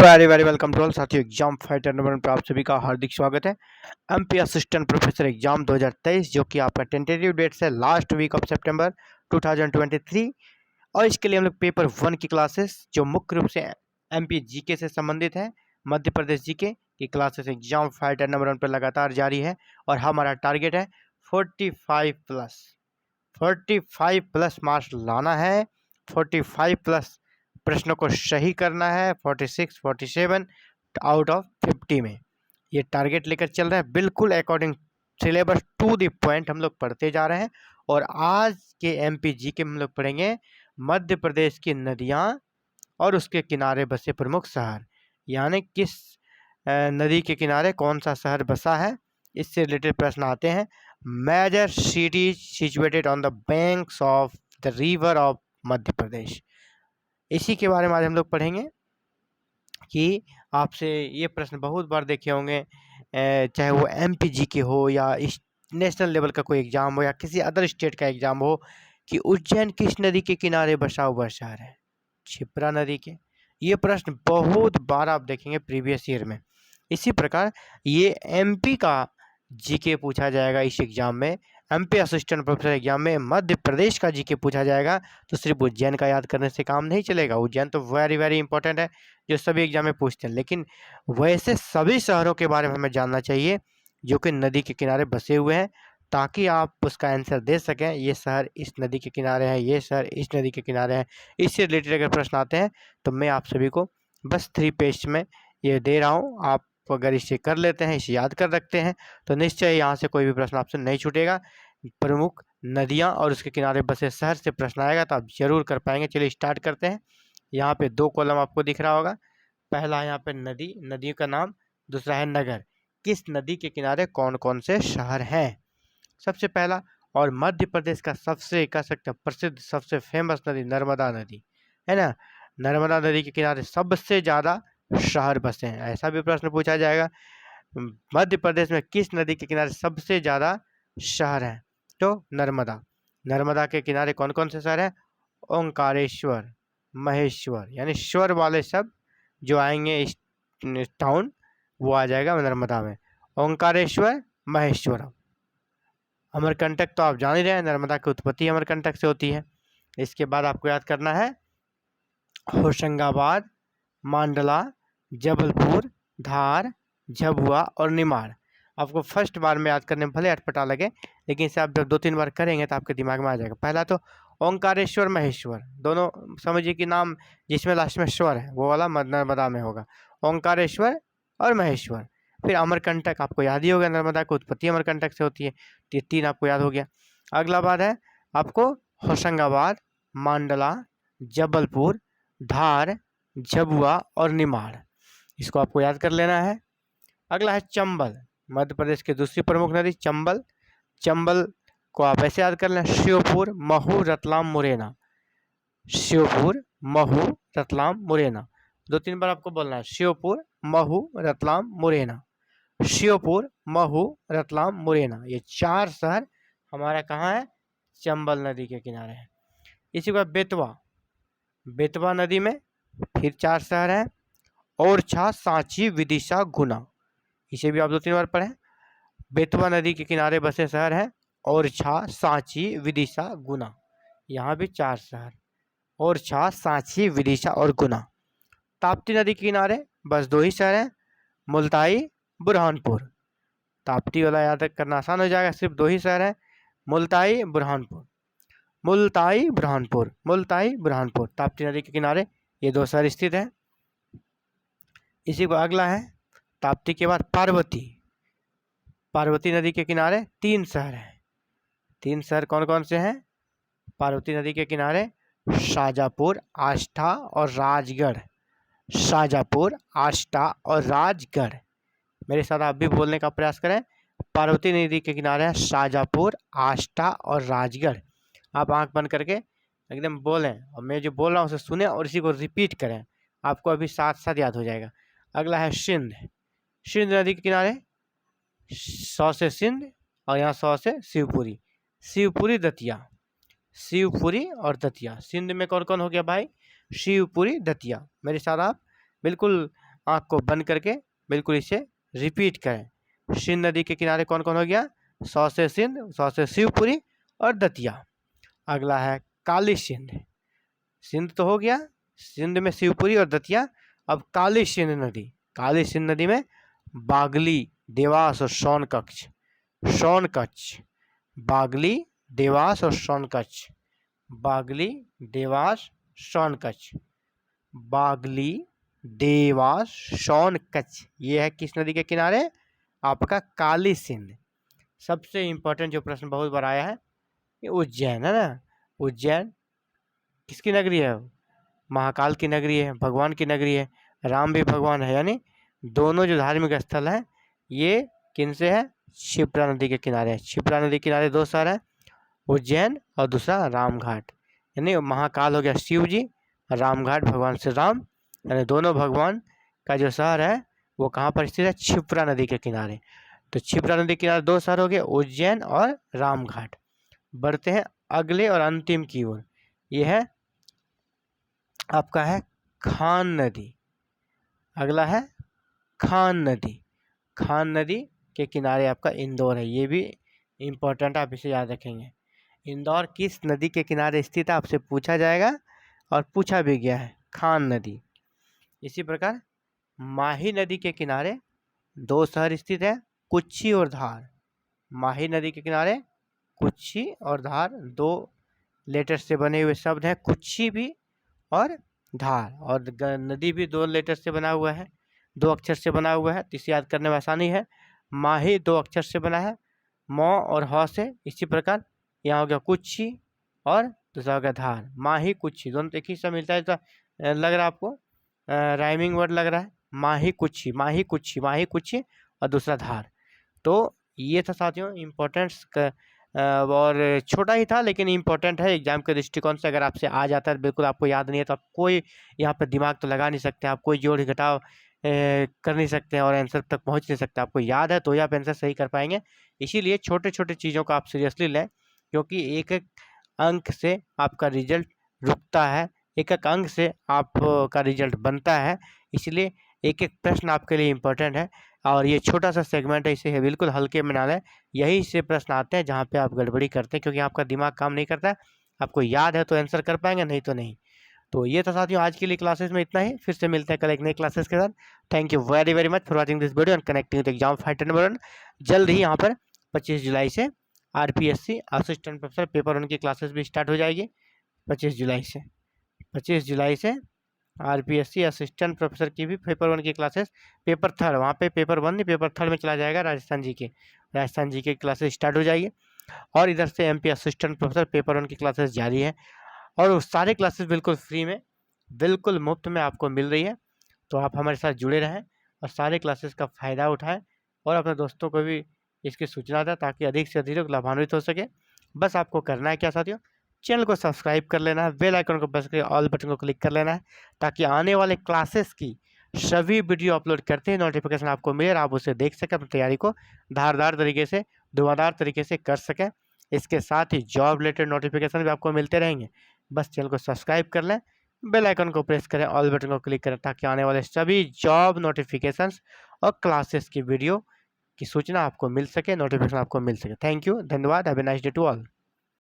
Very very welcome to all साथियों। Exam fighter number पर आप सभी का हार्दिक स्वागत है। एमपी असिस्टेंट प्रोफेसर एग्जाम 2023 जो कि आपका टेंटेटिव डेट है लास्ट वीक ऑफ सितंबर 2023। और इसके लिए हम लोग पेपर 1 की क्लासेस जो मुख्य रूप से एमपी जीके से संबंधित है, मध्य प्रदेश जीके की क्लासेस एग्जाम फाइटर नंबर 1 पर लगातार जारी है। और हमारा टारगेट है 45 प्लस मार्क्स लाना है, 45 प्लस प्रश्नों को सही करना है, 46 47 आउट ऑफ 50 में ये टारगेट लेकर चल रहा है। बिल्कुल according syllabus to the point हम लोग पढ़ते जा रहे हैं। और आज के एमपीजी के हम लोग पढ़ेंगे मध्य प्रदेश की नदियाँ और उसके किनारे बसे प्रमुख शहर, यानी किस नदी के किनारे कौन सा शहर बसा है, इससे रिलेटेड प्रश्न आते हैं। Major cities situated on the banks of the river of Madhya Pradesh, इसी के बारे में आज हम लोग पढ़ेंगे। कि आपसे ये प्रश्न बहुत बार देखे होंगे, चाहे वो एमपीजी के हो या इस नेशनल लेवल का कोई एग्जाम हो या किसी अदर स्टेट का एग्जाम हो, कि उज्जैन किस नदी के किनारे बसा हुआ शहर है? क्षिप्रा नदी के। ये प्रश्न बहुत बार आप देखेंगे प्रीवियस ईयर में। इसी प्रकार ये एमपी का जीके पूछा जाएगा इस एग्जाम में। एमपी असिस्टेंट प्रोफेसर एग्जाम में मध्य प्रदेश का जीके पूछा जाएगा, तो सिर्फ उज्जैन का याद करने से काम नहीं चलेगा। उज्जैन तो वेरी वेरी इंपॉर्टेंट है, जो सभी एग्जाम में पूछते हैं, लेकिन वैसे सभी शहरों के बारे में हमें जानना चाहिए जो कि नदी के किनारे बसे हुए हैं, ताकि आप उसका आंसर दे सकें। ये शहर इस नदी के किनारे है, ये शहर इस नदी के किनारे है। इससे रिलेटेड अगर प्रश्न आते हैं तो मैं आप सभी को बस 3 पेज में ये दे रहा हूँ। आप अगर इसे कर लेते हैं, इसे याद कर रखते हैं, तो निश्चय यहाँ से कोई भी प्रश्न आपसे नहीं छूटेगा। प्रमुख नदियाँ और उसके किनारे बसे शहर से प्रश्न आएगा तो आप जरूर कर पाएंगे। चलिए स्टार्ट करते हैं। यहाँ पे 2 कॉलम आपको दिख रहा होगा। पहला यहाँ पे नदी, नदियों का नाम, दूसरा है नगर। किस नदी के किनारे कौन कौन से शहर हैं? सबसे पहला और मध्य प्रदेश का सबसे कह सकते हैं प्रसिद्ध, सबसे फेमस नदी नर्मदा नदी है ना। नर्मदा नदी के किनारे सबसे ज़्यादा शहर बसे हैं, ऐसा भी प्रश्न पूछा जाएगा। मध्य प्रदेश में किस नदी के किनारे सबसे ज़्यादा शहर हैं? तो नर्मदा। नर्मदा के किनारे कौन कौन से शहर हैं? ओंकारेश्वर, महेश्वर, यानी स्वर वाले शब्द जो आएंगे इस टाउन, वो आ जाएगा नर्मदा में। ओंकारेश्वर, महेश्वरम। अमरकंटक तो आप जान ही रहे हैं, नर्मदा की उत्पत्ति अमरकंटक से होती है। इसके बाद आपको याद करना है होशंगाबाद, मांडला, जबलपुर, धार, झबुआ और निमाड़। आपको फर्स्ट बार में याद करने में भले अटपटा लगे, लेकिन इसे आप जब 2-3 बार करेंगे तो आपके दिमाग में आ जाएगा। पहला तो ओंकारेश्वर, महेश्वर, दोनों समझिए कि नाम जिसमें लास्ट में स्वर है वो वाला नर्मदा में होगा। ओंकारेश्वर और महेश्वर। फिर अमरकंटक आपको याद ही होगा, नर्मदा की उत्पत्ति अमरकंटक से होती है। तो ये 3 आपको याद हो गया। अगला बात है आपको होशंगाबाद, मांडला, जबलपुर, धार, झबुआ और निमाड़, इसको आपको याद कर लेना है। अगला है चंबल, मध्य प्रदेश की दूसरी प्रमुख नदी चंबल। चंबल को आप ऐसे याद कर लें, श्योपुर, महू, रतलाम, मुरैना। श्योपुर, महू, रतलाम, मुरैना। 2-3 बार आपको बोलना है, श्योपुर, महू, रतलाम, मुरैना। श्योपुर, महू, रतलाम, मुरैना, ये 4 शहर हमारा कहाँ है? चंबल नदी के किनारे है। इसी के बाद बेतवा, बेतवा नदी में फिर 4 शहर हैं, ओरछा, सांची, विदिशा, गुना। इसे भी आप 2-3 बार पढ़ें। बेतवा नदी के किनारे बसे शहर हैं ओरछा, सांची, विदिशा, गुना। यहाँ भी 4 शहर, ओरछा, सांची, विदिशा और गुना। ताप्ती नदी के किनारे बस 2 ही शहर हैं, मुल्ताई, बुरहानपुर। ताप्ती वाला याद करना आसान हो जाएगा, सिर्फ 2 ही शहर हैं, मुल्ताई, बुरहानपुर। मुल्ताई, बुरहानपुर, मुल्ताई, बुरहानपुर, ताप्ती नदी के किनारे ये 2 शहर स्थित हैं। इसी को अगला है ताप्ती के बाद पार्वती। पार्वती नदी के किनारे 3 शहर हैं। 3 शहर कौन कौन से हैं पार्वती नदी के किनारे? शाजापुर, आष्टा और राजगढ़। शाजापुर, आष्टा और राजगढ़। मेरे साथ आप भी बोलने का प्रयास करें। पार्वती नदी के किनारे हैं शाजापुर, आष्टा और राजगढ़। आप आंख बंद करके एकदम बोलें और मैं जो बोल रहा हूँ उसे सुने और इसी को रिपीट करें, आपको अभी साथ साथ याद हो जाएगा। अगला है सिंध। सिंध नदी के किनारे 100 से सिंध और यहाँ 100 से शिवपुरी। शिवपुरी, दतिया। शिवपुरी और दतिया, सिंध में कौन कौन हो गया भाई? शिवपुरी, दतिया। मेरे साथ आप बिल्कुल आँख को बंद करके बिल्कुल इसे रिपीट करें। सिंध नदी के किनारे कौन कौन हो गया? सौ से सिंध, सौ से शिवपुरी और दतिया। अगला है काली सिंध। सिंध तो हो गया, सिंध में शिवपुरी और दतिया। अब काली सिंध नदी, काली सिंध नदी में बागली, देवास और सोनकच्छ। सोनकच्छ, बागली, देवास और सोनकच्छ। बागली, देवास, सोनकच्छ। बागली, देवास, सोनकच्छ, ये है किस नदी के किनारे? आपका काली सिंध। सबसे इंपॉर्टेंट जो प्रश्न बहुत बार आया है, ये उज्जैन है ना। उज्जैन किसकी नगरी है? महाकाल की नगरी है, भगवान की नगरी है, राम भी भगवान है। यानी दोनों जो धार्मिक स्थल हैं ये किन से है? क्षिप्रा नदी के किनारे है। क्षिप्रा नदी के किनारे दो शहर है, उज्जैन और दूसरा रामघाट। यानी महाकाल हो गया शिव जी, रामघाट भगवान श्री राम, यानी दोनों भगवान का जो शहर है वो कहाँ पर स्थित है? क्षिप्रा नदी के किनारे। तो क्षिप्रा नदी के किनारे दो शहर हो गए, उज्जैन और रामघाट। बढ़ते हैं अगले और अंतिम की ओर, ये है आपका है खान नदी। अगला है खान नदी। खान नदी के किनारे आपका इंदौर है, ये भी इम्पोर्टेंट, आप इसे याद रखेंगे। इंदौर किस नदी के किनारे स्थित है आपसे पूछा जाएगा और पूछा भी गया है, खान नदी। इसी प्रकार माही नदी के किनारे दो शहर स्थित है, कुच्ची और धार। माही नदी के किनारे कुच्ची और धार, दो लेटर से बने हुए शब्द हैं, कुच्ची भी और धार। और नदी भी दो लेटर से बना हुआ है, दो अक्षर से बना हुआ है, तो इसे याद करने में आसानी है। माही दो अक्षर से बना है, मौ और ह से। इसी प्रकार यहाँ हो गया कुच्ची और दूसरा हो गया धार। माही कुच्ची दोनों एक ही से मिलता है, तो लग रहा है आपको राइमिंग वर्ड लग रहा है। माही कुच्ची, माही कुच्ची, माही कुच्ची और दूसरा धार। तो ये था साथियों इम्पोर्टेंट्स का, और छोटा ही था लेकिन इम्पोर्टेंट है एग्जाम के दृष्टिकोण से। अगर आपसे आ जाता है बिल्कुल आपको याद नहीं है तो आप कोई यहाँ पर दिमाग तो लगा नहीं सकते, आप कोई जोड़ घटाव कर नहीं सकते और आंसर तक पहुँच नहीं सकते। आपको याद है तो ही आप आंसर सही कर पाएंगे। इसीलिए छोटे छोटे चीज़ों को आप सीरियसली लें, क्योंकि एक एक अंक से आपका रिजल्ट रुकता है, एक एक अंक से आपका रिजल्ट बनता है। इसलिए एक एक प्रश्न आपके लिए इम्पोर्टेंट है और ये छोटा सा सेगमेंट है, इसे बिल्कुल हल्के में ना लें। यही से प्रश्न आते हैं जहाँ पे आप गड़बड़ी करते हैं, क्योंकि आपका दिमाग काम नहीं करता है। आपको याद है तो आंसर कर पाएंगे, नहीं तो नहीं। तो ये था साथियों आज के लिए क्लासेस में इतना ही। फिर से मिलते हैं कल एक नई क्लासेस के साथ। Thank you very very much for watching this video and connecting with exam fighter number 1। जल्द ही यहाँ पर 25 जुलाई से RPSC असिस्टेंट प्रोफेसर पेपर 1 की क्लासेस भी स्टार्ट हो जाएगी। 25 जुलाई से RPSC असिस्टेंट प्रोफेसर की भी पेपर 1 की क्लासेस, पेपर 3 वहाँ पे पेपर 1 नहीं पेपर 3 में चला जाएगा। राजस्थान जी के क्लासेस स्टार्ट हो जाएगी और इधर से MP असिस्टेंट प्रोफेसर पेपर 1 की क्लासेस जारी है और वो सारे क्लासेस बिल्कुल फ्री में, बिल्कुल मुफ्त में आपको मिल रही है। तो आप हमारे साथ जुड़े रहें और सारे क्लासेस का फ़ायदा उठाएं और अपने दोस्तों को भी इसकी सूचना दें ताकि अधिक से अधिक लोग लाभान्वित हो सके। बस आपको करना है क्या साथियों, चैनल को सब्सक्राइब कर लेना है, बेल आइकन को प्रेस करके ऑल बटन को क्लिक कर लेना है ताकि आने वाले क्लासेस की सभी वीडियो अपलोड करते हैं नोटिफिकेशन आपको मिले और आप उसे देख सकें, अपनी तैयारी को धारदार तरीके से, धुआंधार तरीके से कर सकें। इसके साथ ही जॉब रिलेटेड नोटिफिकेशन भी आपको मिलते रहेंगे। बस चैनल को सब्सक्राइब कर लें, बेल आइकन को प्रेस करें, ऑल बटन को क्लिक करें ताकि आने वाले सभी जॉब नोटिफिकेशंस और क्लासेस की वीडियो की सूचना आपको मिल सके, नोटिफिकेशन आपको मिल सके। थैंक यू, धन्यवाद, have a nice day to all.